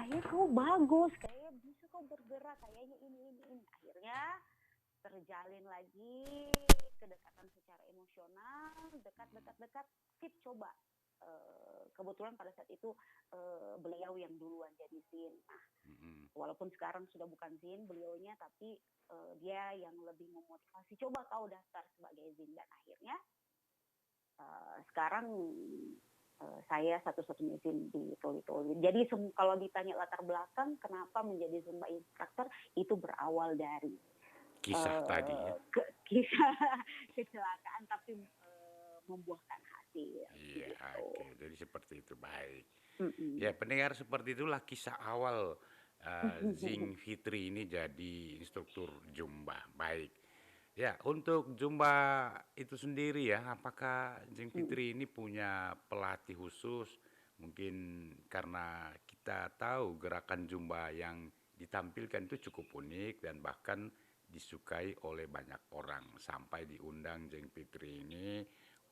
akhirnya kau bagus, kayak bisa kau bergerak, kayaknya ini. Akhirnya terjalin lagi kedekatan secara emosional, dekat, sip coba. Kebetulan pada saat itu beliau yang duluan jadi Zin. Nah, Mm-mm. walaupun sekarang sudah bukan Zin beliaunya, tapi dia yang lebih memotivasi, coba kau daftar sebagai Zin. Dan akhirnya sekarang saya satu-satunya Zin di Toli-Toli. Jadi kalau ditanya latar belakang kenapa menjadi Zumba instructor, itu berawal dari Kisah tadi ya. kisah kecelakaan, tapi membuahkan hasil Iya, gitu. oke. Jadi seperti itu, baik. Ya, Mm-mm. pendengar, seperti itulah kisah awal Zing Fitri ini jadi instruktur Zumba. Baik. Ya, untuk Zumba itu sendiri ya, apakah Zing Fitri ini punya pelatih khusus? Mungkin karena kita tahu gerakan Zumba yang ditampilkan itu cukup unik dan bahkan disukai oleh banyak orang sampai diundang Zing Fitri ini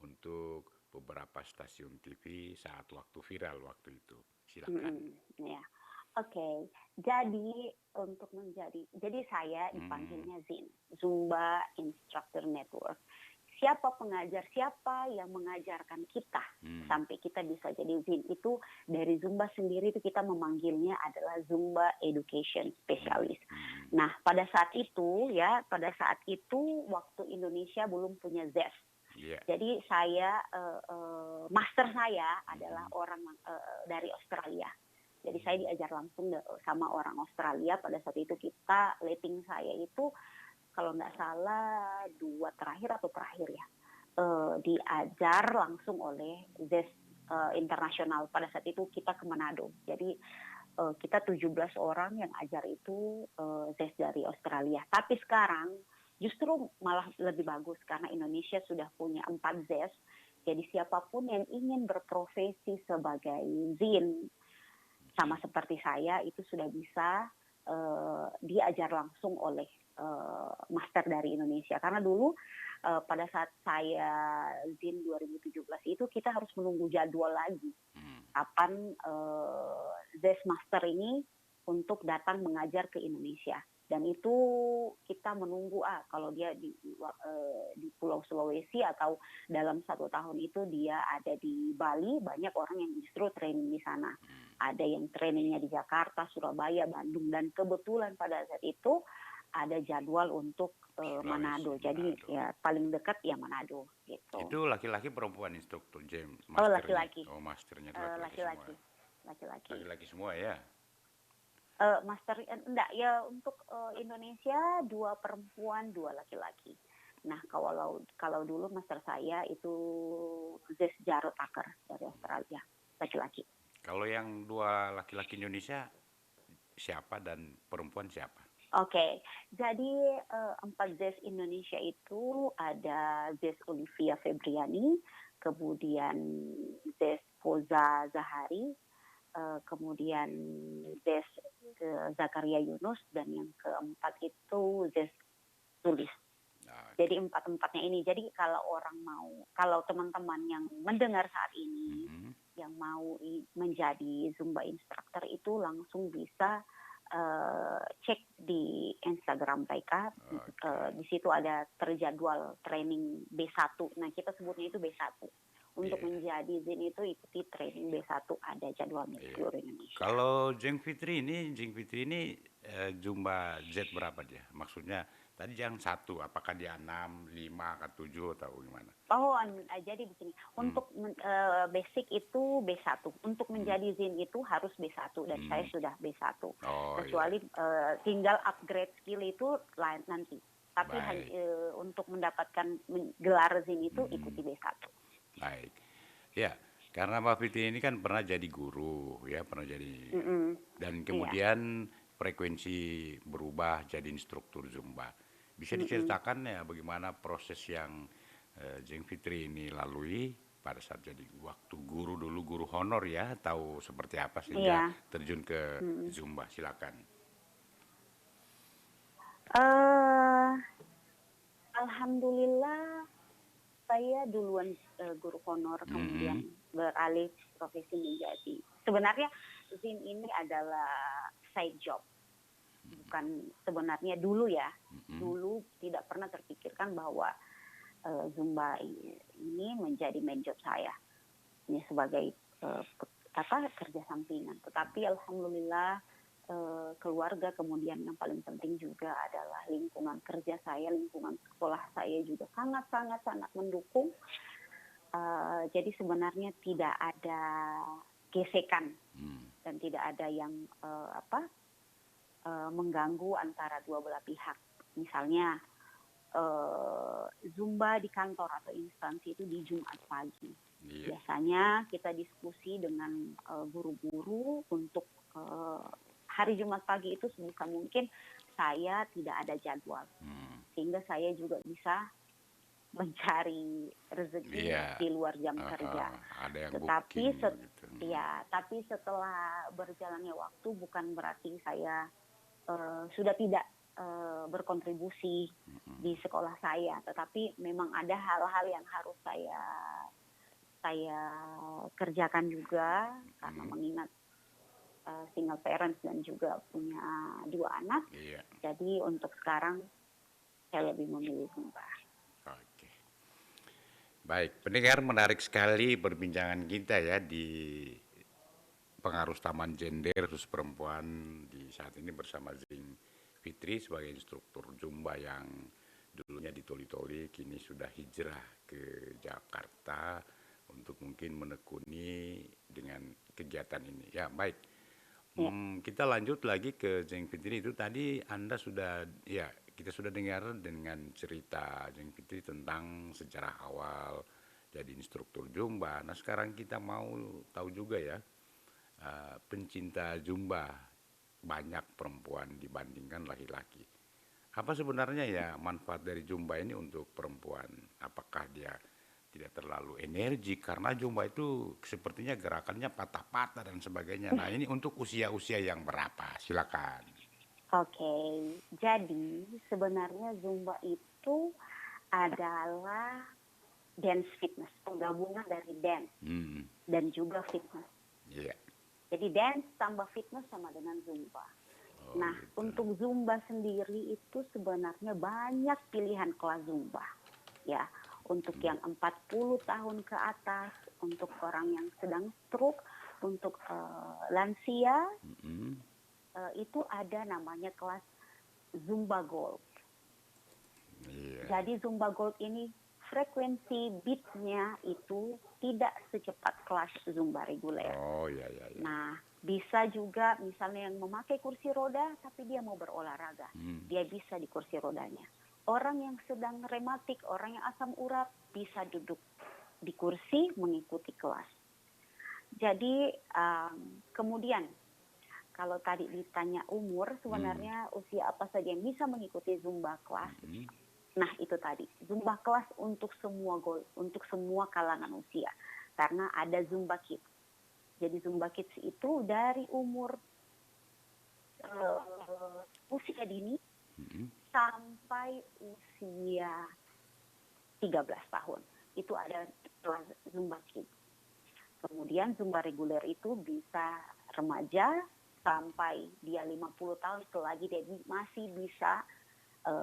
untuk beberapa stasiun TV saat waktu viral waktu itu. Silakan. Ya, oke. Jadi jadi saya Hmm, dipanggilnya Zin, Zumba Instructor Network. Siapa yang mengajarkan kita hmm, sampai kita bisa jadi Zin itu, dari Zumba sendiri itu kita memanggilnya adalah Zumba Education hmm, Specialist. hmm. Nah, pada saat itu waktu Indonesia belum punya ZES. Iya. Jadi master saya adalah Hmm, orang dari Australia. Jadi saya diajar langsung sama orang Australia. Pada saat itu kita letting saya itu kalau nggak salah dua terakhir atau terakhir ya, diajar langsung oleh ZES internasional. Pada saat itu kita ke Manado. Jadi kita 17 orang yang ajar itu ZES dari Australia. Tapi sekarang justru malah lebih bagus karena Indonesia sudah punya 4 ZES. Jadi siapapun yang ingin berprofesi sebagai ZIN sama hmm. seperti saya itu sudah bisa diajar langsung oleh master dari Indonesia. Karena dulu pada saat saya ZIN 2017 itu kita harus menunggu jadwal lagi Hmm. kapan ZES Master ini untuk datang mengajar ke Indonesia. Dan itu kita menunggu kalau dia di Pulau Sulawesi atau dalam 1 tahun itu dia ada di Bali, banyak orang yang justru training di sana. Ada yang trainingnya di Jakarta, Surabaya, Bandung, dan kebetulan pada saat itu ada jadwal untuk Sulawesi, Manado. Jadi Manado. ya paling dekat ya Manado gitu. Itu laki-laki perempuan instruktur James Oh, masternya. laki-laki. Oh, masternya itu laki-laki semua. Laki-laki. Laki-laki. Laki-laki semua ya. Master enggak ya, untuk Indonesia 2 perempuan 2 laki-laki. Nah, kalau dulu master saya itu Zes Jarod Tucker dari Australia, laki-laki. Kalau yang dua laki-laki Indonesia siapa dan perempuan siapa? Oke, jadi 4 Zes Indonesia itu ada Zes Olivia Febriani, kemudian Zes Poza Zahari, kemudian Zes Zakaria Yunus, dan yang keempat itu Zes Tulis. Jadi Oke. empat-empatnya ini. Jadi kalau teman-teman yang mendengar saat ini, Mhm. yang mau menjadi Zumba instructor itu langsung bisa cek di Instagram mereka. Oke. Di situ ada terjadwal training B1. Nah, kita sebutnya itu B1. Untuk Iya, menjadi Zin itu ikuti training B1, ada jadwalnya di iya. seluruh Indonesia. Kalau Jeng Fitri ini jumlah Z berapa dia? Maksudnya tadi yang satu, apakah dia 6, 5, atau 7 atau gimana? Oh, jadi begini. Hmm, Untuk basic itu B1. Untuk hmm, menjadi ZIN itu harus B1 dan saya hmm. sudah B1. Oh iya, Kecuali tinggal upgrade skill itu lain nanti. Tapi baik. untuk mendapatkan gelar ZIN itu Hmm, ikuti B1. baik. Ya, karena Mbak Fitri ini kan pernah jadi guru, ya, pernah jadi, Mm-mm. dan Iya. kemudian frekuensi berubah jadi instruktur Zumba. Bisa Mm-mm. diceritakan ya bagaimana proses yang Jeng Fitri ini lalui pada saat jadi waktu guru dulu, guru honor ya, tahu seperti apa sehingga Iya. terjun ke Mm-mm. Zumba. Silakan. Eh, Alhamdulillah saya duluan guru honor, kemudian Hmm, beralih profesi menjadi sebenarnya Zim ini adalah side job, bukan sebenarnya dulu ya. Dulu tidak pernah terpikirkan bahwa Zumba ini menjadi main job saya. Ini sebagai kerja sampingan. Tetapi alhamdulillah keluarga, kemudian yang paling penting juga adalah lingkungan kerja saya, lingkungan sekolah saya juga sangat mendukung. Jadi sebenarnya tidak ada gesekan dan tidak ada yang mengganggu antara dua belah pihak. Misalnya Zumba di kantor atau instansi itu di Jumat pagi. Biasanya kita diskusi dengan guru-guru untuk hari Jumat pagi itu sebisa mungkin saya tidak ada jadwal. Sehingga saya juga bisa mencari rezeki di luar jam kerja. Tetapi tapi setelah berjalannya waktu bukan berarti saya sudah tidak berkontribusi di sekolah saya, tetapi memang ada hal-hal yang harus saya kerjakan juga karena mengingat single parents dan juga punya 2 anak. Jadi untuk sekarang saya lebih memilih Zumba. Oke. Baik, pendengar, menarik sekali perbincangan kita ya di pengaruh taman gender khusus perempuan di saat ini bersama Zing Fitri sebagai instruktur Zumba yang dulunya di Toli-Toli, kini sudah hijrah ke Jakarta untuk mungkin menekuni dengan kegiatan ini. Ya, baik. Kita lanjut lagi ke Zing Fitri. Itu tadi Anda sudah, ya kita sudah dengar dengan cerita Zing Fitri tentang sejarah awal jadi instruktur Zumba. Nah sekarang kita mau tahu juga ya, pencinta Zumba banyak perempuan dibandingkan laki-laki. Apa sebenarnya ya manfaat dari Zumba ini untuk perempuan? Apakah dia tidak terlalu energi karena Zumba itu sepertinya gerakannya patah-patah dan sebagainya. Nah ini untuk usia-usia yang berapa? Silakan. Oke, jadi sebenarnya Zumba itu adalah dance fitness, penggabungan dari dance dan juga fitness. Jadi dance tambah fitness sama dengan Zumba. Nah, untuk Zumba sendiri itu sebenarnya banyak pilihan kelas Zumba. Ya, untuk yang 40 tahun ke atas, untuk orang yang sedang stroke, untuk lansia, itu ada namanya kelas Zumba Gold. Jadi Zumba Gold ini frekuensi beatnya itu tidak secepat kelas Zumba reguler. Nah, bisa juga misalnya yang memakai kursi roda tapi dia mau berolahraga, dia bisa di kursi rodanya. Orang yang sedang rematik, orang yang asam urat bisa duduk di kursi mengikuti kelas. Jadi kemudian kalau tadi ditanya umur, sebenarnya usia apa saja yang bisa mengikuti Zumba kelas? Nah itu tadi, Zumba kelas untuk semua kalangan usia. Karena ada Zumba Kids. Jadi Zumba Kids itu dari umur usia dini sampai usia 13 tahun. Itu ada kelas Zumba Kids. Kemudian Zumba reguler itu bisa remaja sampai dia 50 tahun, selagi dia masih bisa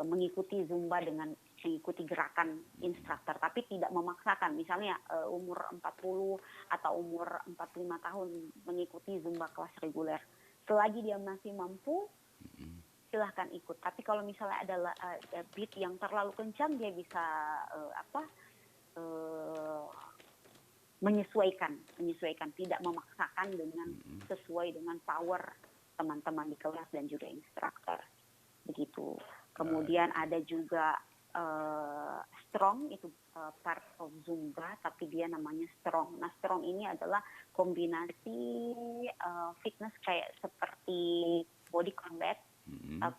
mengikuti Zumba dengan mengikuti gerakan instruktur, tapi tidak memaksakan. Misalnya umur 40 atau umur 45 tahun mengikuti Zumba kelas reguler. Selagi dia masih mampu, silahkan ikut. Tapi kalau misalnya ada beat yang terlalu kencang, dia bisa menyesuaikan, tidak memaksakan dengan sesuai dengan power teman-teman di kelas dan juga instruktur. Begitu. Kemudian ada juga strong, itu part of Zumba, tapi dia namanya strong. Nah, strong ini adalah kombinasi fitness kayak seperti body combat,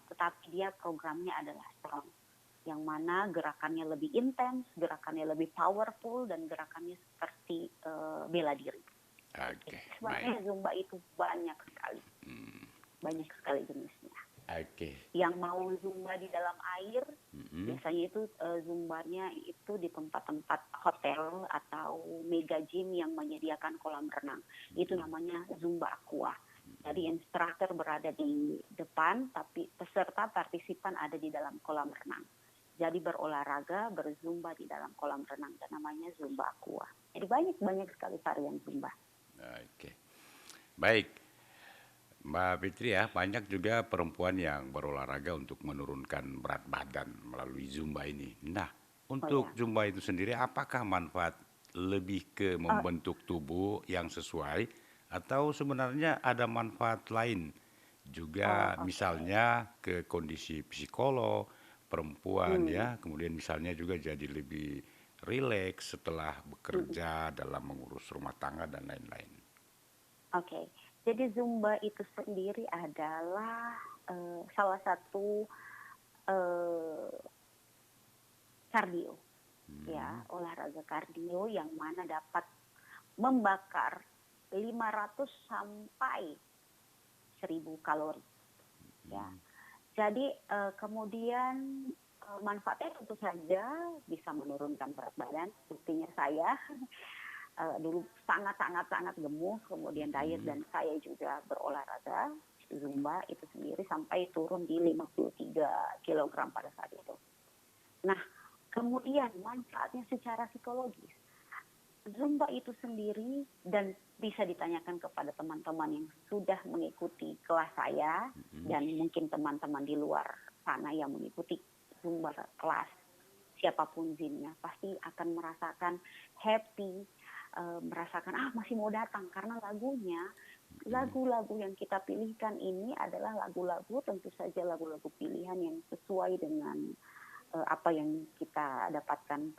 tetapi dia programnya adalah strong. Yang mana gerakannya lebih intens, gerakannya lebih powerful, dan gerakannya seperti bela diri. Sebenarnya Zumba itu banyak sekali. Banyak sekali jenisnya. Oke. Yang mau zumba di dalam air, Mm-mm. biasanya itu zumbanya itu di tempat-tempat hotel atau mega gym yang menyediakan kolam renang. Itu namanya zumba aqua. Jadi instruktur berada di depan, tapi peserta partisipan ada di dalam kolam renang. Jadi berolahraga, berzumba di dalam kolam renang, dan namanya zumba aqua. Jadi banyak sekali varian zumba. Oke. Baik, Mbak Fitri ya, banyak juga perempuan yang berolahraga untuk menurunkan berat badan melalui Zumba ini. Nah, Oh untuk ya, Zumba itu sendiri, apakah manfaat lebih ke uh, membentuk tubuh yang sesuai, atau sebenarnya ada manfaat lain oh juga, oke. misalnya ke kondisi psikolog perempuan Hmm, ya, kemudian misalnya juga jadi lebih rileks setelah hmm. bekerja dalam mengurus rumah tangga dan lain-lain. Oke, jadi Zumba itu sendiri adalah salah satu eh, kardio, ya, Hmm. olahraga kardio yang mana dapat membakar 500 sampai 1000 kalori, ya. Jadi kemudian manfaatnya tentu saja bisa menurunkan berat badan. Buktinya saya dulu sangat gemuk, kemudian diet, Hmm. dan saya juga berolahraga Zumba itu sendiri sampai turun di 53 kilogram pada saat itu. Nah, kemudian manfaatnya secara psikologis. Zumba itu sendiri, dan bisa ditanyakan kepada teman-teman yang sudah mengikuti kelas saya, Hmm. dan mungkin teman-teman di luar sana yang mengikuti Zumba kelas, siapapun zinnya pasti akan merasakan happy, merasakan masih mau datang, karena Hmm. lagu-lagu yang kita pilihkan ini adalah lagu-lagu, tentu saja lagu-lagu pilihan yang sesuai dengan apa yang kita dapatkan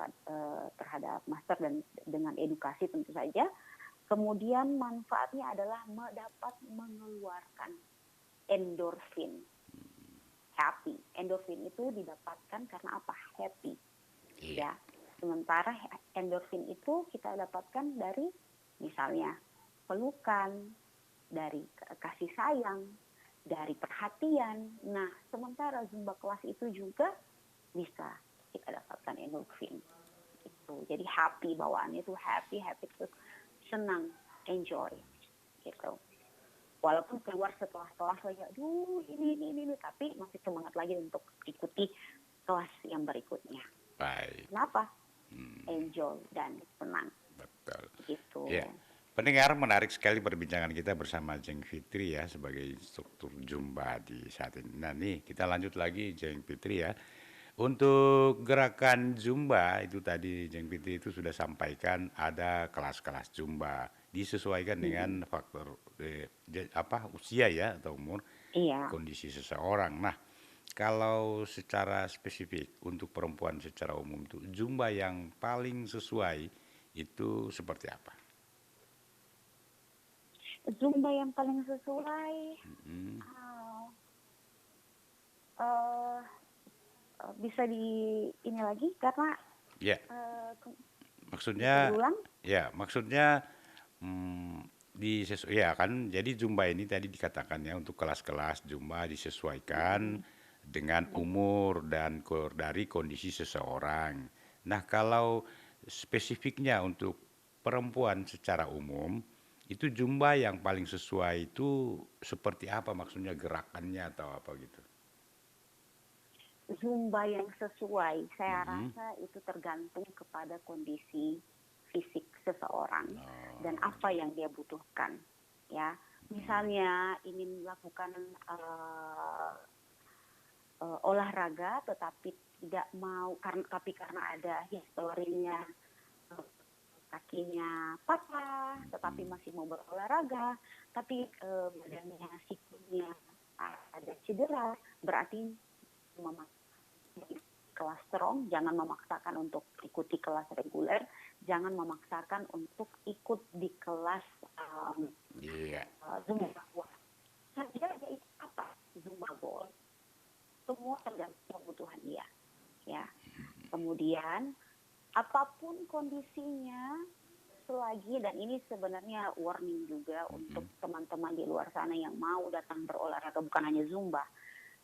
terhadap master, dan dengan edukasi tentu saja. Kemudian manfaatnya adalah dapat mengeluarkan endorfin, happy. Endorfin itu didapatkan karena apa? Happy, Iya. ya. Sementara endorfin itu kita dapatkan dari misalnya pelukan, dari kasih sayang, dari perhatian. Nah, sementara Zumba kelas itu juga bisa kita dapatkan endorfin. Itu. Jadi happy, bawaannya itu happy, happy terus senang, enjoy gitu. Walaupun keluar setelah kelas lagi, aduh ini, tapi masih semangat lagi untuk ikuti kelas yang berikutnya. Baik. Kenapa? Hmm. Enjoy dan senang Betul. Ya, gitu. pendengar, menarik sekali perbincangan kita bersama Jeng Fitri ya sebagai instruktur Zumba di saat ini. Nah nih kita lanjut lagi Jeng Fitri ya. Untuk gerakan Zumba itu tadi Jeng Fitri itu sudah sampaikan ada kelas-kelas Zumba disesuaikan Hmm. dengan faktor apa usia ya atau umur Iya, kondisi seseorang. Nah, kalau secara spesifik untuk perempuan secara umum tuh Zumba yang paling sesuai itu seperti apa? Zumba yang paling sesuai Hmm. uh, uh, bisa di ini lagi karena Ya, uh, bisa maksudnya diulang. maksudnya ya kan jadi Zumba ini tadi dikatakan ya untuk kelas-kelas Zumba disesuaikan Hmm. dengan umur dan dari kondisi seseorang. Nah, kalau spesifiknya untuk perempuan secara umum itu Zumba yang paling sesuai itu seperti apa maksudnya gerakannya atau apa gitu. Zumba yang sesuai, saya Mm-mm. rasa itu tergantung kepada kondisi fisik seseorang dan Oh, apa yang dia butuhkan. Ya, misalnya ingin melakukan olahraga, tetapi tidak mau karena ada historinya kakinya patah, tetapi masih mau berolahraga, tapi badannya sikunya ada cedera, berarti kelas strong, jangan memaksakan untuk ikuti kelas reguler, jangan memaksakan untuk ikut di kelas iya. Zumba. Saja dia itu apa? Zumba Gold. Semua tergantung kebutuhan dia. Ya. Kemudian apapun kondisinya, selagi, dan ini sebenarnya warning juga untuk teman-teman di luar sana yang mau datang berolahraga, bukan hanya Zumba,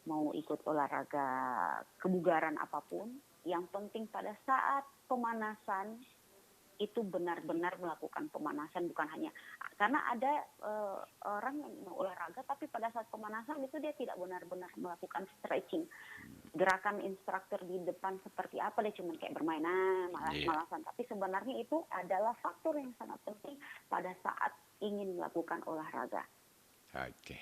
mau ikut olahraga kebugaran apapun, yang penting pada saat pemanasan itu benar-benar melakukan pemanasan, bukan hanya karena ada orang yang mau olahraga tapi pada saat pemanasan itu dia tidak benar-benar melakukan stretching. Gerakan instruktur di depan seperti apa, dia cuma kayak bermain Iya. malas-malasan, tapi sebenarnya itu adalah faktor yang sangat penting pada saat ingin melakukan olahraga. Oke.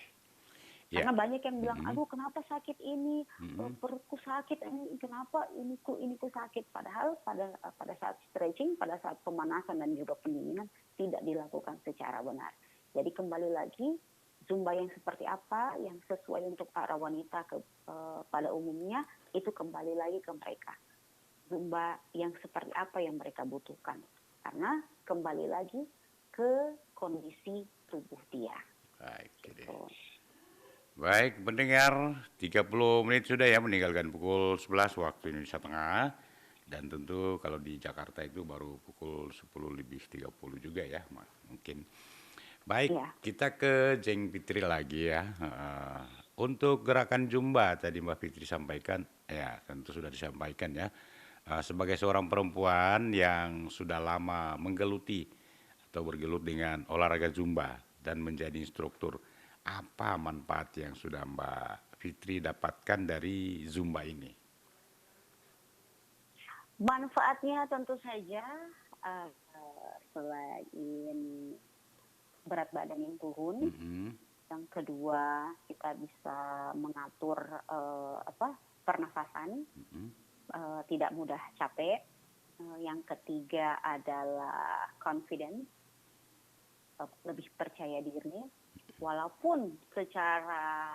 Ya. Karena banyak yang bilang, Mm-mm. aduh kenapa sakit ini, Mm-mm. perutku sakit, kenapa iniku sakit. Padahal pada saat stretching, pada saat pemanasan dan juga pendinginan tidak dilakukan secara benar. Jadi kembali lagi, Zumba yang seperti apa, yang sesuai untuk para wanita pada umumnya, itu kembali lagi ke mereka. Zumba yang seperti apa yang mereka butuhkan. Karena kembali lagi ke kondisi tubuh dia. Oke deh. Gitu. Baik, pendengar, 30 menit sudah ya meninggalkan pukul 11 waktu Indonesia Tengah. Dan tentu kalau di Jakarta itu baru pukul 10 lebih 30 juga ya, mungkin. Ya. Baik, kita ke Jeng Fitri lagi ya. Untuk gerakan Zumba tadi Mbak Fitri sampaikan, ya tentu sudah disampaikan ya. Sebagai seorang perempuan yang sudah lama menggeluti atau bergelut dengan olahraga Zumba dan menjadi instruktur, apa manfaat yang sudah Mbak Fitri dapatkan dari Zumba ini? Manfaatnya tentu saja uh, selain berat badan yang turun, Mm-mm. yang kedua kita bisa mengatur pernafasan, Mm-mm. tidak mudah capek. Yang ketiga adalah confidence, lebih percaya diri, walaupun secara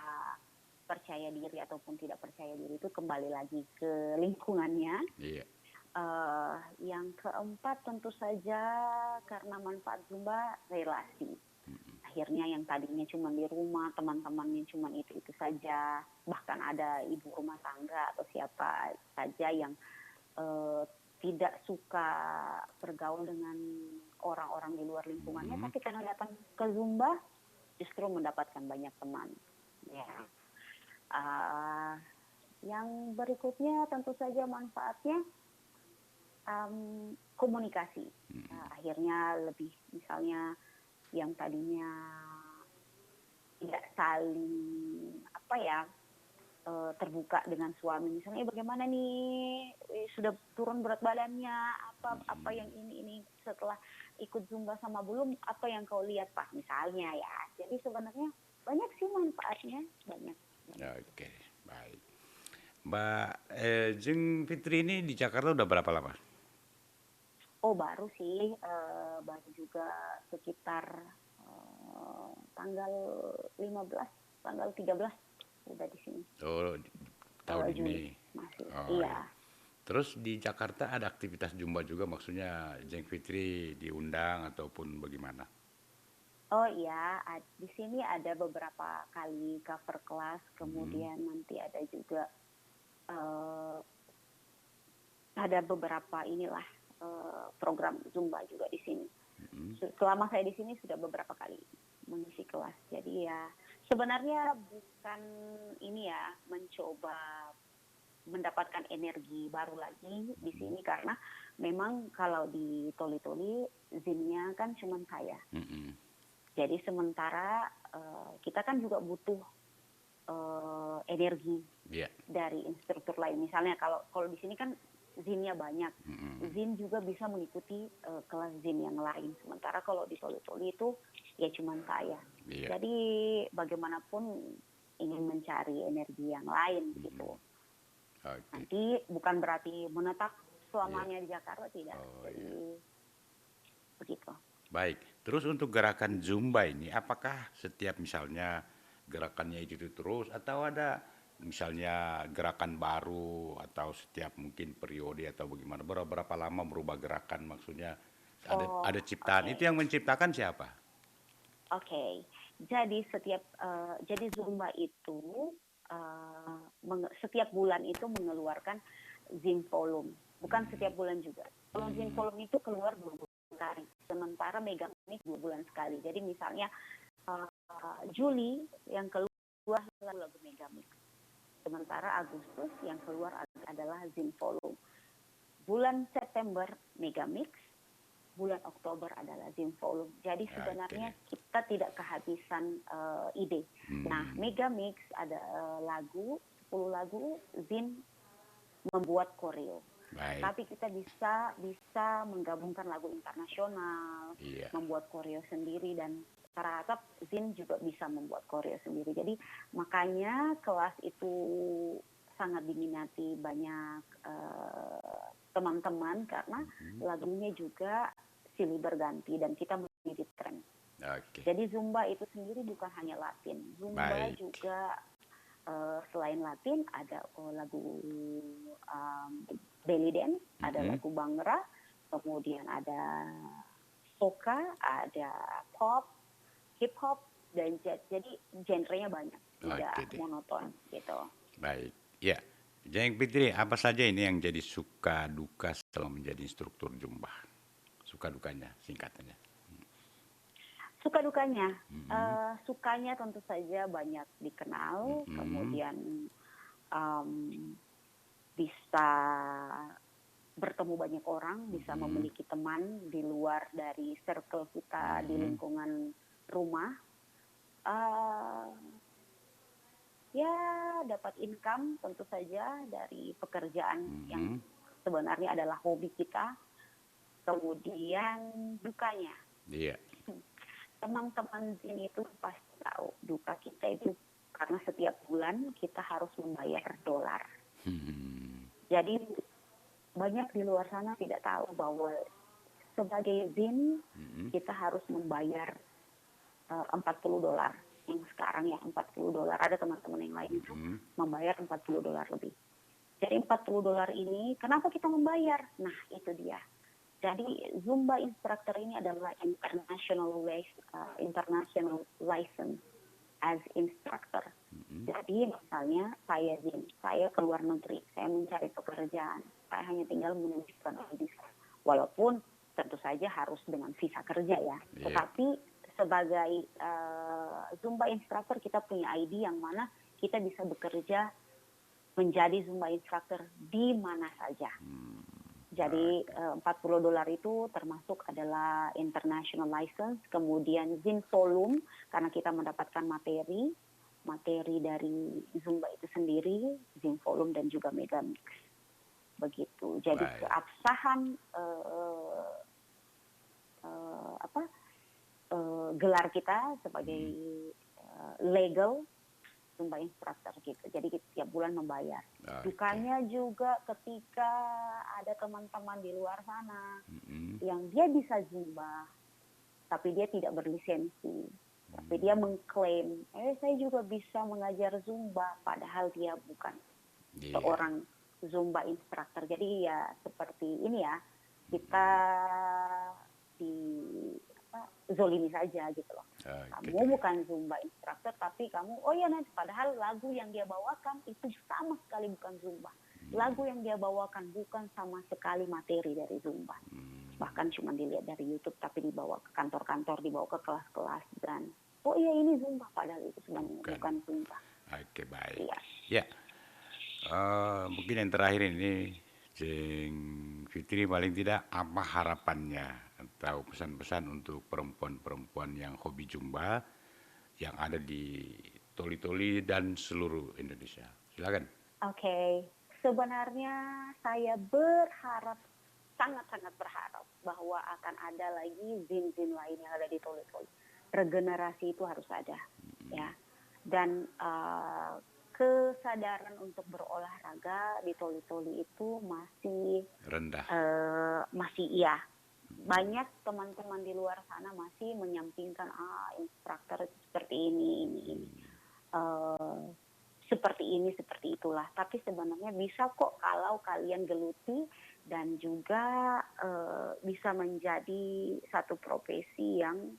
percaya diri ataupun tidak percaya diri itu kembali lagi ke lingkungannya. Iya. Yang keempat tentu saja karena manfaat Zumba, relasi. Akhirnya yang tadinya cuma di rumah, teman-temannya cuma itu saja, bahkan ada ibu rumah tangga atau siapa saja yang tidak suka bergaul dengan orang-orang di luar lingkungannya, Mm-mm. tapi karena datang ke Zumba justru mendapatkan banyak teman. Ya. Yang berikutnya tentu saja manfaatnya komunikasi. Akhirnya lebih, misalnya yang tadinya tidak saling terbuka dengan suami, misalnya bagaimana nih, sudah turun berat badannya, apa yang ini setelah ikut Zumba sama belum, apa yang kau lihat Pak, misalnya ya. Jadi sebenarnya banyak sih manfaatnya, banyak. Oke, baik. Mbak Jeng Fitri ini di Jakarta udah berapa lama? Oh baru sih, baru juga sekitar tanggal 15, tanggal 13 udah di sini. Oh, tahun Awal Juli ini. masih. Oh Iya. ya. Terus di Jakarta ada aktivitas Zumba juga, maksudnya Jeng Fitri diundang ataupun bagaimana? Oh iya, di sini ada beberapa kali cover kelas, Mm-mm. kemudian nanti ada juga uh, ada beberapa program Zumba juga di sini. Mm-mm. Selama saya di sini sudah beberapa kali mengisi kelas. Jadi ya sebenarnya bukan ini ya, mencoba mendapatkan energi baru lagi di sini, karena memang kalau di Toli-Toli Zimnya kan cuma saya. Mm-mm. Jadi sementara kita kan juga butuh energi Iya. dari instruktur lain. Misalnya kalau di sini kan Zimnya banyak, Mm-mm. Zim juga bisa mengikuti kelas Zim yang lain. Sementara kalau di Toli-Toli itu ya cuma saya. Iya. Jadi bagaimanapun ingin mencari energi yang lain gitu. Oke. Nanti bukan berarti menetap Iya. selamanya di Jakarta, tidak. Oh iya. Jadi begitu. Baik. Terus untuk gerakan Zumba ini, apakah setiap misalnya gerakannya itu terus atau ada misalnya gerakan baru atau setiap mungkin periode atau bagaimana? Berapa lama merubah gerakan maksudnya? Ada Oh, ada ciptaan. oke. Itu yang menciptakan siapa? Oke, jadi jadi Zumba itu setiap bulan itu mengeluarkan Zim Volume, bukan setiap bulan juga. Kalau Zim Volume itu keluar 2 bulan sekali, sementara Megamix 2 bulan sekali. Jadi misalnya Juli yang keluar lagu Megamix, Sementara Agustus yang keluar adalah Zin Volume. Bulan September Megamix, bulan Oktober adalah Zin Volume. Jadi sebenarnya kita tidak kehabisan ide. Nah, Megamix ada lagu, 10 lagu, Zin membuat koreo. Baik. Tapi kita bisa menggabungkan lagu internasional, membuat koreo sendiri, dan saya harap Zin juga bisa membuat koreo sendiri. Jadi makanya kelas itu sangat diminati banyak teman-teman karena lagunya juga silih berganti dan kita menjadi tren. Jadi Zumba itu sendiri bukan hanya Latin. Zumba juga selain Latin ada lagu belly dance, ada lagu Bhangra, kemudian ada soca, ada pop, hip hop, dan jazz. Jadi genrenya banyak, tidak monoton gitu. Baik, ya. Jeng Fitri, apa saja ini yang jadi suka duka selama menjadi instruktur Zumba? Suka dukanya, singkatannya. Suka dukanya, sukanya tentu saja banyak dikenal, kemudian bisa bertemu banyak orang, bisa memiliki teman di luar dari circle kita di lingkungan rumah. Ya, dapat income tentu saja dari pekerjaan yang sebenarnya adalah hobi kita. Kemudian dukanya, teman-teman Zin itu pasti tahu duka kita itu karena setiap bulan kita harus membayar dolar. Jadi banyak di luar sana tidak tahu bahwa sebagai Zin kita harus membayar $40. Yang sekarang ya $40. Ada teman-teman yang lain itu membayar $40 lebih. Jadi $40 ini kenapa kita membayar? Nah, itu dia. Jadi Zumba instructor ini adalah international license as instructor. Jadi misalnya saya Zin, saya keluar negeri, saya mencari pekerjaan, saya hanya tinggal menunjukkan ID. Walaupun tentu saja harus dengan visa kerja ya, tetapi sebagai Zumba instructor kita punya ID yang mana kita bisa bekerja menjadi Zumba instructor di mana saja. Jadi $40 itu termasuk adalah international license, kemudian Zin Volume karena kita mendapatkan materi dari Zumba itu sendiri, Zin Volume dan juga Megamix. Begitu. Jadi keabsahan gelar kita sebagai legal Zumba instructor gitu. Jadi tiap bulan membayar. Dukanya juga ketika ada teman-teman di luar sana yang dia bisa Zumba, tapi dia tidak berlisensi. Tapi dia mengklaim, saya juga bisa mengajar Zumba, padahal dia bukan seorang Zumba instructor. Jadi ya seperti ini ya, kita zolimi saja gitu loh. Kamu bukan Zumba instructor, tapi kamu, nanti padahal lagu yang dia bawakan itu sama sekali bukan Zumba. Lagu yang dia bawakan bukan sama sekali materi dari Zumba. Bahkan cuma dilihat dari YouTube, tapi dibawa ke kantor-kantor, dibawa ke kelas-kelas, dan ini Zumba, padahal itu sebenarnya bukan Zumba. Oke, baik. Ya, mungkin yang terakhir ini, Jeng Fitri, paling tidak apa harapannya atau pesan-pesan untuk perempuan-perempuan yang hobi Zumba yang ada di Toli-Toli dan seluruh Indonesia? Silakan. Oke. Sebenarnya saya berharap, sangat-sangat berharap bahwa akan ada lagi zin-zin lain yang ada di Toli-Toli. Regenerasi itu harus ada, ya. Dan kesadaran untuk berolahraga di Toli-Toli itu masih rendah. Banyak teman-teman di luar sana masih menyampingkan instruktur seperti ini. Seperti itulah. Tapi sebenarnya bisa kok kalau kalian geluti dan juga bisa menjadi satu profesi yang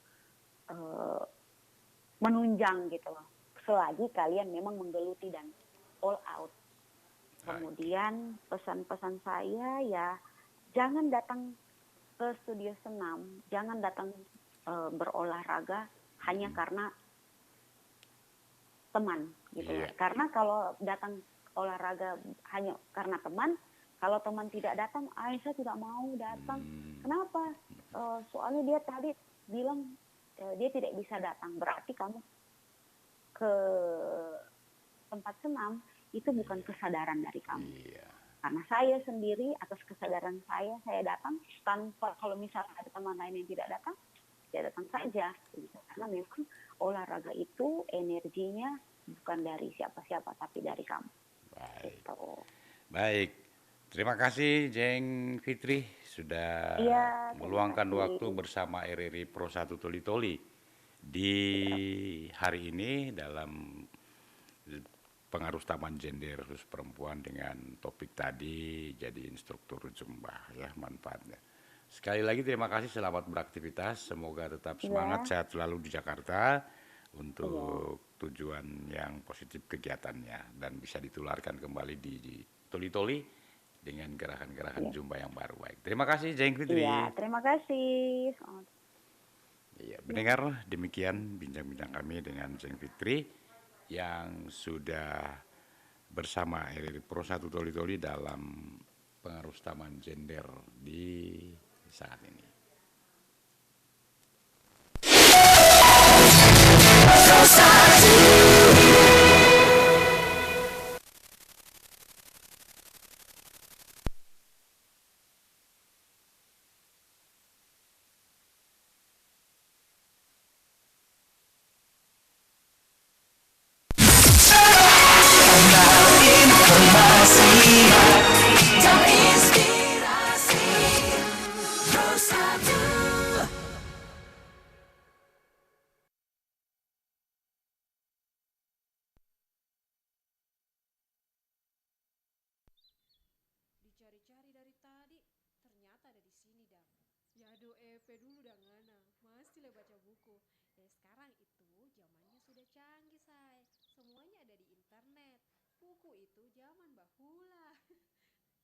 menunjang gitu loh. Selagi kalian memang menggeluti dan all out. Kemudian pesan-pesan saya ya, jangan datang ke studio senam, jangan datang berolahraga hanya karena teman gitu. Iya. Karena kalau datang olahraga hanya karena teman, kalau teman tidak datang, Aisyah tidak mau datang. Hmm. Kenapa? Soalnya dia tadi bilang dia tidak bisa datang. Berarti kamu ke tempat senam itu bukan kesadaran dari kamu. Iya. Karena saya sendiri atas kesadaran saya datang tanpa, kalau misalnya ada teman lain yang tidak datang, ya datang saja. Karena memang olahraga itu energinya bukan dari siapa-siapa tapi dari kamu. Baik. Gitu. Baik. Terima kasih Jeng Fitri sudah Iya, terima meluangkan kasih. waktu bersama RRI Pro 1 Toli Toli di hari ini dalam pengaruh taman gender khusus perempuan dengan topik tadi jadi instruktur Zumba ya manfaatnya. Sekali lagi terima kasih, selamat beraktivitas, semoga tetap semangat, Iya, sehat selalu di Jakarta iya, untuk tujuan yang positif kegiatannya dan bisa ditularkan kembali di Toli-Toli dengan gerakan-gerakan iya. Zumba yang baru. Baik, terima kasih Jeng Iya, Fitri. terima kasih. Iya, Ya. mendengar demikian bincang-bincang kami dengan Jeng Fitri yang sudah bersama RRI Pro 1 Toli Toli dalam pengaruh taman gender di saat ini. Dicari-cari dari tadi, ternyata ada di sini, Dam. Ya aduh, dulu dah ngana. Masih lah baca buku. Ya sekarang itu zamannya sudah canggih, say. Semuanya ada di internet. Buku itu zaman bahula.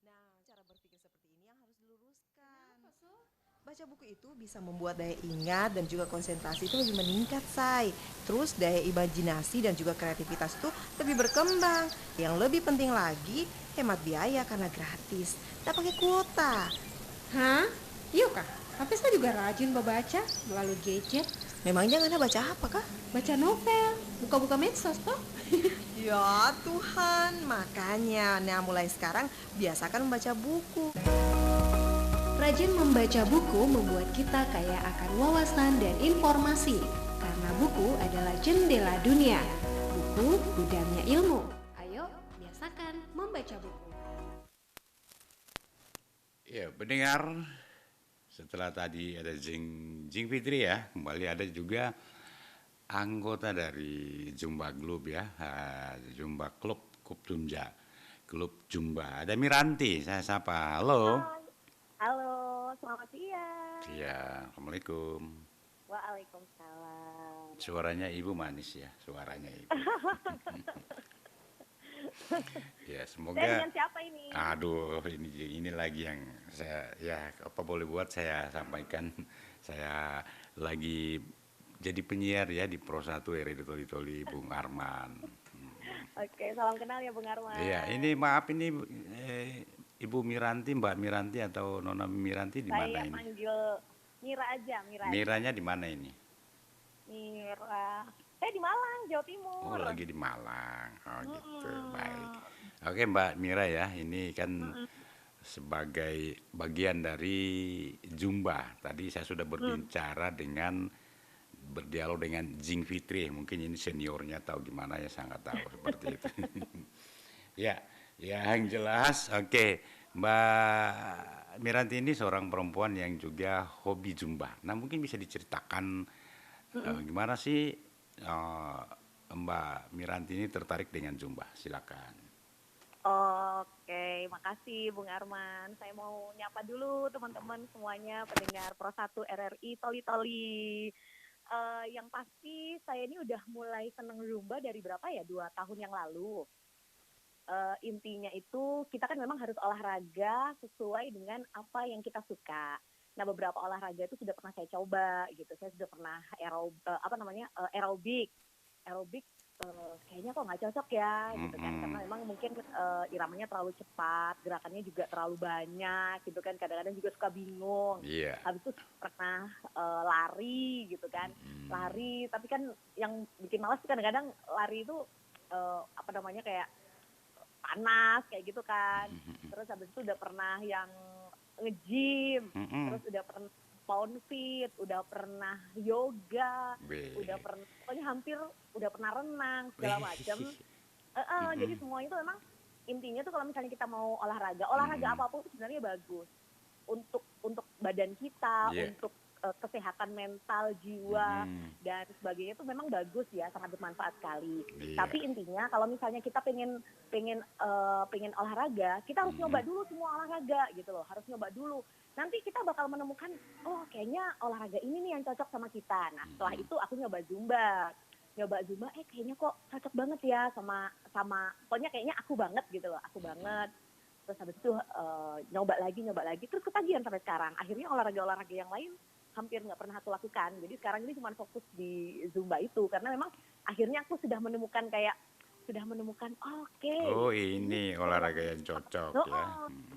Nah, cara berpikir seperti ini yang harus diluruskan. Kenapa, So? Baca buku itu bisa membuat daya ingat dan juga konsentrasi itu lebih meningkat, say. Terus daya imajinasi dan juga kreativitas itu lebih berkembang. Yang lebih penting lagi, hemat biaya karena gratis. Tak pakai kuota. Hah? Iya kah? Tapi saya juga rajin membaca melalui gadget. Memangnya Ngana baca apa kah? Baca novel, buka-buka medsos toh. Ya Tuhan, makanya nah mulai sekarang biasakan membaca buku. Rajin membaca buku membuat kita kaya akan wawasan dan informasi. Karena buku adalah jendela dunia. Buku gudangnya ilmu. Ayo, biasakan membaca buku. Ya, pendengar, setelah tadi ada Jing Fitri ya, kembali ada juga anggota dari Zumba Club ya, Zumba Klub Zumba. Ada Miranti, saya sapa. Halo. Hai. Halo, selamat siang. Iya, Assalamualaikum. Waalaikumsalam. Suaranya ibu manis ya, suaranya ibu. Ya, Saya semoga. dengan siapa ini? Aduh, ini lagi yang saya ya apa boleh buat saya sampaikan. Saya lagi jadi penyiar ya di Pro 1 RRI Toli Toli Bung Arman. Oke, salam kenal ya Bung Arman. Iya, ini maaf ini Ibu Miranti, Mbak Miranti atau Nona Miranti di mana Saya ini? panggil Mira aja, Mira. Miranya di mana ini? Mira. Saya di Malang, Jawa Timur. Oh, lagi di Malang. Oh, gitu. Baik. Oke, Mbak Mira ya, ini kan sebagai bagian dari Zumba. Tadi saya sudah berbicara berdialog dengan Jing Fitri. Mungkin ini seniornya tahu gimana ya, saya nggak tahu seperti itu. Ya, yang jelas, oke, Mbak Miranti ini seorang perempuan yang juga hobi Zumba. Nah, mungkin bisa diceritakan gimana sih Mbak Miranti ini tertarik dengan Zumba? Silakan. Oke, makasih Bung Arman. Saya mau nyapa dulu teman-teman semuanya pendengar Pro 1 RRI Toli Toli. Yang pasti saya ini udah mulai seneng Zumba dari berapa ya? 2 tahun yang lalu. Intinya itu kita kan memang harus olahraga sesuai dengan apa yang kita suka. Nah, beberapa olahraga itu sudah pernah saya coba gitu. Saya sudah pernah aerobik kayaknya kok nggak cocok ya gitu kan, karena Mm-mm. memang mungkin iramanya terlalu cepat, gerakannya juga terlalu banyak gitu kan, kadang-kadang juga suka bingung. Iya. Habis itu pernah lari gitu kan, Mm. lari tapi kan yang bikin malas tuh kadang-kadang lari itu apa namanya kayak panas kayak gitu kan. Terus habis itu udah pernah yang nge-gym, Mm-mm. terus udah pernah pound fit, udah pernah yoga, udah Wih. pernah pokoknya hampir udah pernah renang segala Wih. macam. Jadi Mm-mm. semua itu memang intinya tuh kalau misalnya kita mau olahraga Mm-mm. apapun itu sebenarnya bagus untuk badan kita, Iya. untuk kesehatan mental, jiwa Mm-mm. dan sebagainya itu memang bagus ya, sangat bermanfaat sekali. Iya. Tapi intinya kalau misalnya kita pengen olahraga, kita harus Mm-mm. nyoba dulu semua olahraga gitu loh, harus nyoba dulu. Nanti kita bakal menemukan, oh kayaknya olahraga ini nih yang cocok sama kita. Nah setelah Mm-mm. itu aku nyoba Zumba, kayaknya kok cocok banget ya sama pokoknya kayaknya aku banget gitu loh, aku banget. Terus habis itu nyoba lagi, terus ketagihan sampai sekarang. Akhirnya olahraga-olahraga yang lain hampir nggak pernah aku lakukan. Jadi sekarang ini cuma fokus di Zumba itu, karena memang akhirnya aku sudah menemukan, oke, Oh, ini ini olahraga. olahraga yang cocok Oh, ya.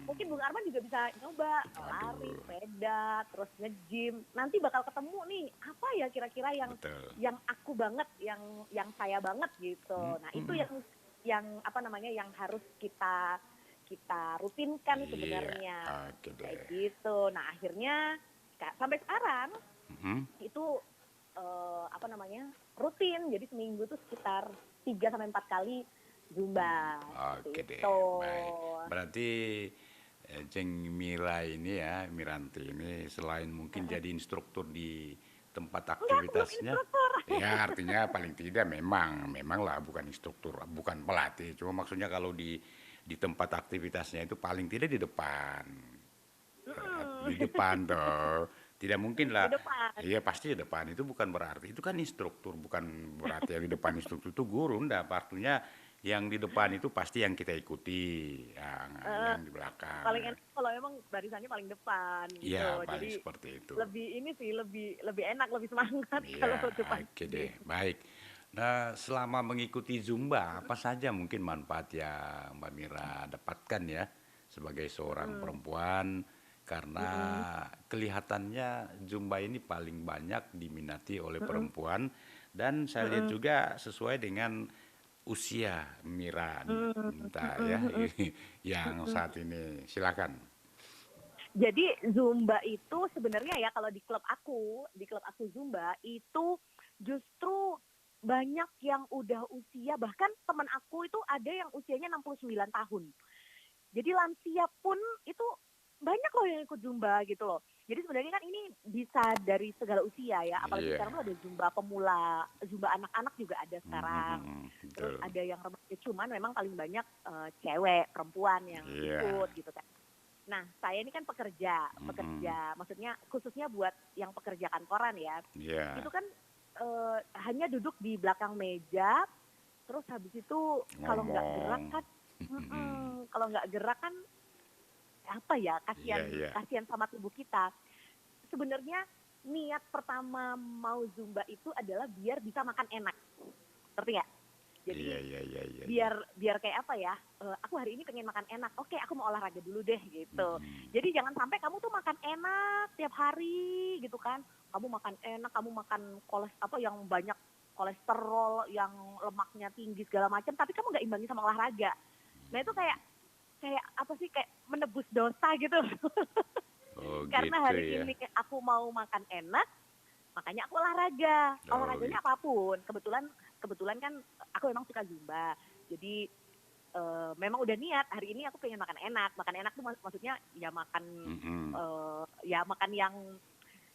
mungkin Bung Arman juga bisa nyoba lari, Aduh, sepeda, terus nge-gym. Nanti bakal ketemu nih, apa ya kira-kira betul. yang aku banget, yang saya banget gitu. Nah, itu Mm-mm. yang apa namanya yang harus kita kita rutinkan Iya, sebenarnya. oke Kayak deh. gitu. Nah, akhirnya sampai sekarang Mm-mm. itu apa namanya? Rutin. Jadi seminggu tuh sekitar 3 sampai 4 kali Zumba seperti Oke deh, itu. baik. Berarti Ceng Mira ini ya, Miranti ini selain mungkin jadi instruktur di tempat Enggak, aku belum aktivitasnya, instruktur. ya artinya paling tidak memang lah bukan instruktur, bukan pelatih. Cuma maksudnya kalau di tempat aktivitasnya itu paling tidak di depan. Di depan toh. Tidak mungkin Di lah. depan. Iya pasti di depan itu bukan berarti itu kan instruktur, bukan berarti yang di depan instruktur itu guru, ndak. Artinya yang di depan itu pasti yang kita ikuti, Eh, yang di belakang. paling enak kalau emang barisannya paling depan Iya gitu. paling Jadi seperti itu. lebih ini sih lebih enak, lebih semangat Iya, kalau depan oke deh, sendiri. baik. Nah, selama mengikuti Zumba, apa saja mungkin manfaat yang Mbak Mira dapatkan ya sebagai seorang Mm-mm. perempuan karena Mm-mm. kelihatannya Zumba ini paling banyak diminati oleh Mm-mm. perempuan dan saya lihat Mm-mm. juga sesuai dengan usia Mira Mm-mm. entah ya Mm-mm. yang Mm-mm. saat ini. Silakan. Jadi Zumba itu sebenarnya ya kalau di klub aku Zumba itu justru banyak yang udah usia, bahkan teman aku itu ada yang usianya 69 tahun. Jadi lansia pun itu banyak loh yang ikut Zumba gitu loh. Jadi sebenarnya kan ini bisa dari segala usia ya, apalagi Iya. sekarang tuh ada Zumba pemula, Zumba anak-anak juga ada sekarang. Terus Betul. ada yang remaja, cuman memang paling banyak cewek, perempuan yang Iya. ikut gitu kan. Nah, saya ini kan pekerja, Mm-mm. maksudnya khususnya buat yang pekerja kantoran ya. Iya. Itu kan hanya duduk di belakang meja, terus habis itu kalau nggak gerak Ngomong. kan, kalau nggak gerak kan apa ya, Iya, kasihan iya. kasihan sama tubuh kita. Sebenarnya niat pertama mau Zumba itu adalah biar bisa makan enak, ngerti nggak? Jadi Iya, iya, iya, iya, iya. biar kayak apa ya, aku hari ini pengen makan enak, oke aku mau olahraga dulu deh gitu. Mm-mm. Jadi jangan sampai kamu tuh makan enak tiap hari gitu kan, kamu makan enak, kamu makan apa yang banyak kolesterol, yang lemaknya tinggi segala macam, tapi kamu nggak imbangi sama olahraga. Nah itu kayak kayak apa sih, kayak menebus dosa gitu. Oh Karena gitu hari ya. ini aku mau makan enak, makanya aku olahraga. Oh Olahraganya gitu. apapun. Kebetulan kan aku memang suka Zumba. Jadi memang udah niat hari ini aku pengen makan enak. Makan enak tuh maksudnya ya makan Mm-mm. ya makan yang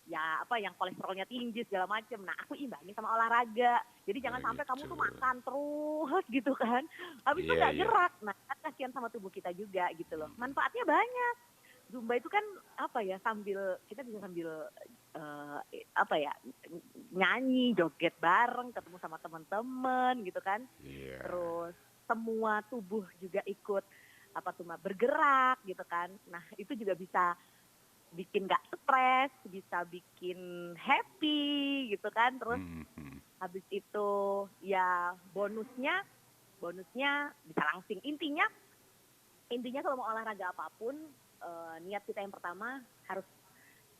ya apa yang kolesterolnya tinggi segala macem. Nah aku imbangi sama olahraga. Jadi jangan Oh sampai kamu gitu. tuh makan terus gitu kan. Habis itu Iya, nggak iya. gerak. Nah kan kasihan sama tubuh kita juga gitu loh. Manfaatnya banyak. Zumba itu kan apa ya, kita bisa sambil apa ya, nyanyi, joget bareng, ketemu sama teman-teman gitu kan. Iya. Terus semua tubuh juga ikut apa tuh bergerak gitu kan. Nah itu juga bisa bikin nggak stres, bisa bikin happy gitu kan. Terus Mhm. habis itu ya bonusnya bisa langsing. Intinya kalau mau olahraga apapun, niat kita yang pertama harus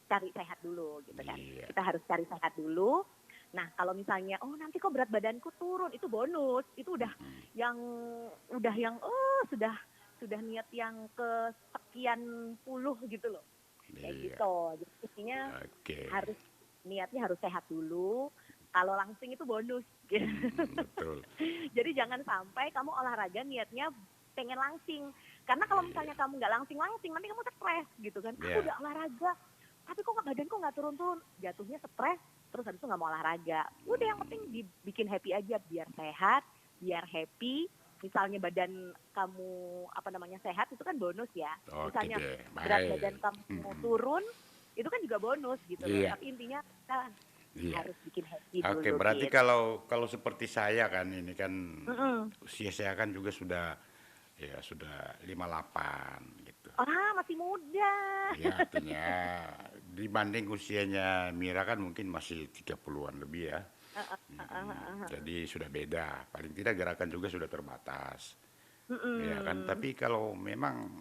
cari sehat dulu gitu kan. Iya. Kita harus cari sehat dulu. Nah, kalau misalnya oh nanti kok berat badanku turun, itu bonus. Itu udah Mhm. yang sudah niat yang kesekian puluh gitu loh. Kayak Iya. gitu. Jadi intinya Oke. niatnya harus sehat dulu. Kalau langsing itu bonus gitu. Betul. Jadi jangan sampai kamu olahraga niatnya pengen langsing. Karena kalau misalnya Iya. kamu nggak langsing-langsing, nanti kamu stres gitu kan. Aku Iya. udah olahraga, tapi kok badanku nggak turun-turun. Jatuhnya stres, terus habis itu nggak mau olahraga. Udah yang penting dibikin happy aja, biar sehat, biar happy. Misalnya badan kamu sehat, itu kan bonus ya. Oke Misalnya deh, berat badan baik. kamu turun, itu kan juga bonus gitu loh. Iya. Tapi intinya kita Iya. harus bikin happy Oke, dulu berarti gitu. kalau seperti saya kan, ini kan Mm-mm. usia saya kan juga sudah 58 gitu. Masih muda. Ya, artinya dibanding usianya Mira kan mungkin masih 30-an lebih ya. Jadi sudah beda. Paling tidak gerakan juga sudah terbatas. Ya kan, Mm-mm. tapi kalau memang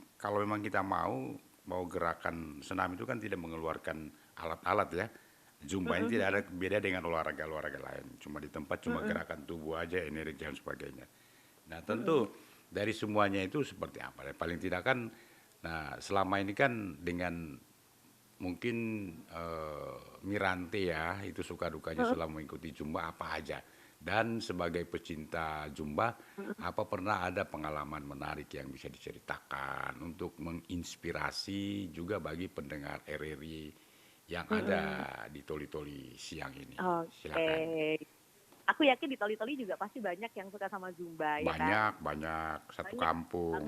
kita mau gerakan senam itu kan tidak mengeluarkan alat-alat ya. Zumba ini tidak ada Mm-mm. beda dengan olahraga-olahraga lain. Cuma di tempat cuma Mm-mm. gerakan tubuh aja, energi dan sebagainya. Nah, Mm-mm. tentu dari semuanya itu seperti apa? Ya? Paling tidak kan, nah selama ini kan dengan mungkin Miranti ya, itu suka dukanya Mm-mm. selama mengikuti Zumba apa aja. Dan sebagai pecinta Zumba, apa pernah ada pengalaman menarik yang bisa diceritakan untuk menginspirasi juga bagi pendengar RRI yang ada Mm-mm. di Toli-Toli siang ini? Oke. Silakan. Aku yakin di Toli-Toli juga pasti banyak yang suka sama Zumba ya kan? Banyak, banyak, satu Banyak banget. kampung.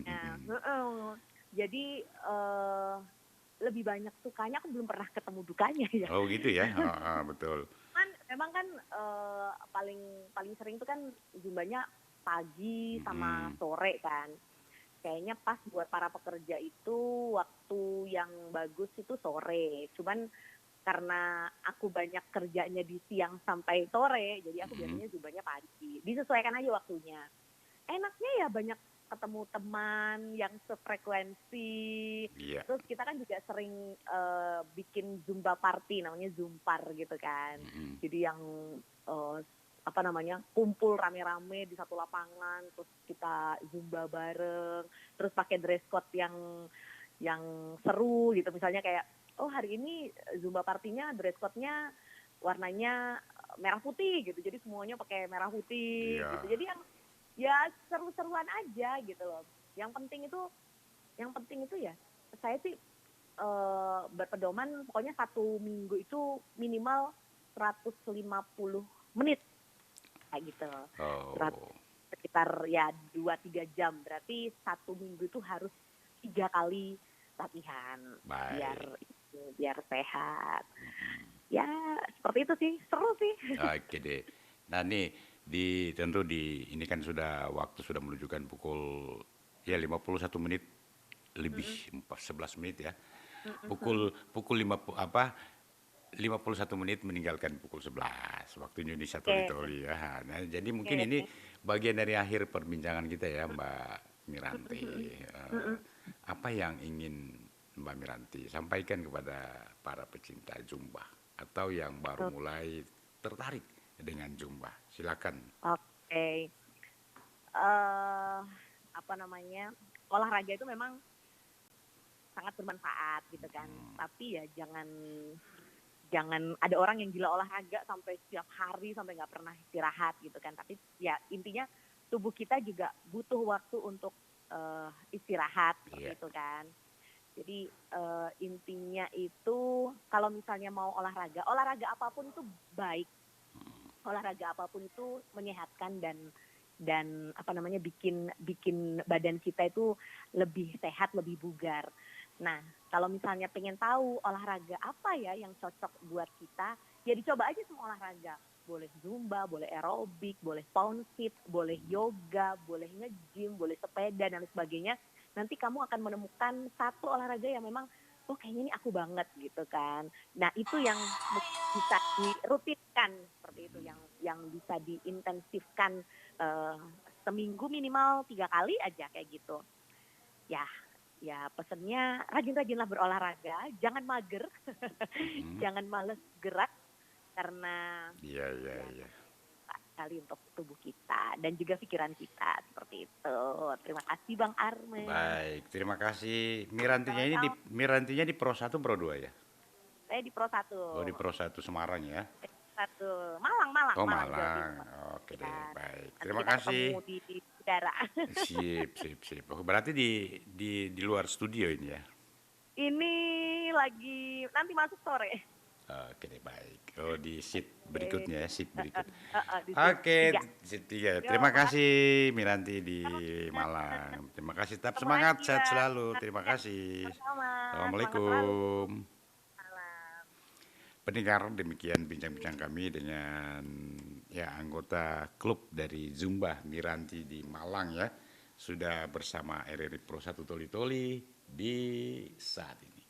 Ya. Heeh. Jadi lebih banyak sukanya, aku belum pernah ketemu dukanya ya. Oh gitu ya, betul. Memang kan paling paling sering itu kan Zumbanya pagi sama Mm-mm. sore kan. Kayaknya pas buat para pekerja itu waktu yang bagus itu sore. Cuman karena aku banyak kerjanya di siang sampai sore, jadi aku Mm-mm. biasanya Zumbanya pagi. Disesuaikan aja waktunya. Enaknya ya banyak ketemu teman yang sefrekuensi. Iya. Terus kita kan juga sering bikin Zumba party, namanya Zumpar gitu kan. Mm-mm. Jadi yang eh, kumpul rame-rame di satu lapangan, terus kita Zumba bareng, terus pakai dress code yang seru gitu. Misalnya kayak, oh hari ini Zumba partinya dress code-nya warnanya merah putih gitu. Jadi semuanya pakai merah putih Iya. gitu. Jadi yang ya seru-seruan aja gitu loh. Yang penting itu ya saya sih berpedoman pokoknya 1 minggu itu minimal 150 menit kayak gitu. Oh, Sekitar ya 2-3 jam, berarti 1 minggu itu harus 3 kali latihan baik. biar sehat. Ya seperti itu sih, seru sih. Oke deh. Nah nih ini kan waktu sudah menunjukkan pukul ya 51 menit lebih 11 menit ya. Pukul 51 menit meninggalkan pukul 11 waktu Indonesia Oke, Toli-Toli ya. Nah, jadi mungkin ini oke. bagian dari akhir perbincangan kita ya Mbak Miranti. Apa yang ingin Mbak Miranti sampaikan kepada para pecinta Zumba atau yang baru mulai tertarik dengan Zumba? Silakan. Oke. Olahraga itu memang sangat bermanfaat gitu kan. Tapi ya jangan ada orang yang gila olahraga sampai setiap hari sampai nggak pernah istirahat gitu kan. Tapi ya intinya tubuh kita juga butuh waktu untuk istirahat seperti Iya. itu kan. Jadi intinya itu kalau misalnya mau olahraga apapun itu baik. Olahraga apapun itu menyehatkan dan bikin badan kita itu lebih sehat, lebih bugar. Nah, kalau misalnya pengen tahu olahraga apa ya yang cocok buat kita, ya dicoba aja semua olahraga. Boleh Zumba, boleh aerobik, boleh pound fit, boleh yoga, boleh nge-gym, boleh sepeda dan sebagainya. Nanti kamu akan menemukan satu olahraga yang memang oh kayaknya ini aku banget gitu kan. Nah itu yang bisa dirutinkan seperti itu, yang bisa diintensifkan eh, seminggu minimal 3 kali aja kayak gitu. Ya, ya pesennya rajin-rajinlah berolahraga, jangan mager, Hmm. jangan males gerak karena Iya, iya, ya iya. sekali untuk tubuh kita dan juga pikiran kita seperti itu. Terima kasih Bang Armen. Baik, terima kasih. Mirantinya ini di Sama-sama. Mirantinya di Pro 1 Pro 2 ya? Saya di Pro 1. Oh, di Pro 1 Semarang ya. Malang, Malang, Oh, Malang, Jawa Malang. Timur. Oke deh, Ya, baik. nanti Terima kita kasih. ketemu di udara. Sip, sip, sip. Oh, berarti di luar studio ini ya? Ini lagi nanti masuk sore. Oke deh, baik. Oh, di sheet berikutnya ya, sheet berikut. Di sini Oke, 3. sheet 3. Yo, Terima makasih. kasih Miranti di Malang. Terima kasih, tetap Ketemu semangat, lagi sehat ya. selalu. Terima kasih. Sama-sama. Semangat selalu. Assalamualaikum. Salam. Pendengar, demikian bincang-bincang kami dengan ya anggota klub dari Zumba Miranti di Malang ya. Sudah bersama RRI Pro 1 Toli Toli di saat ini.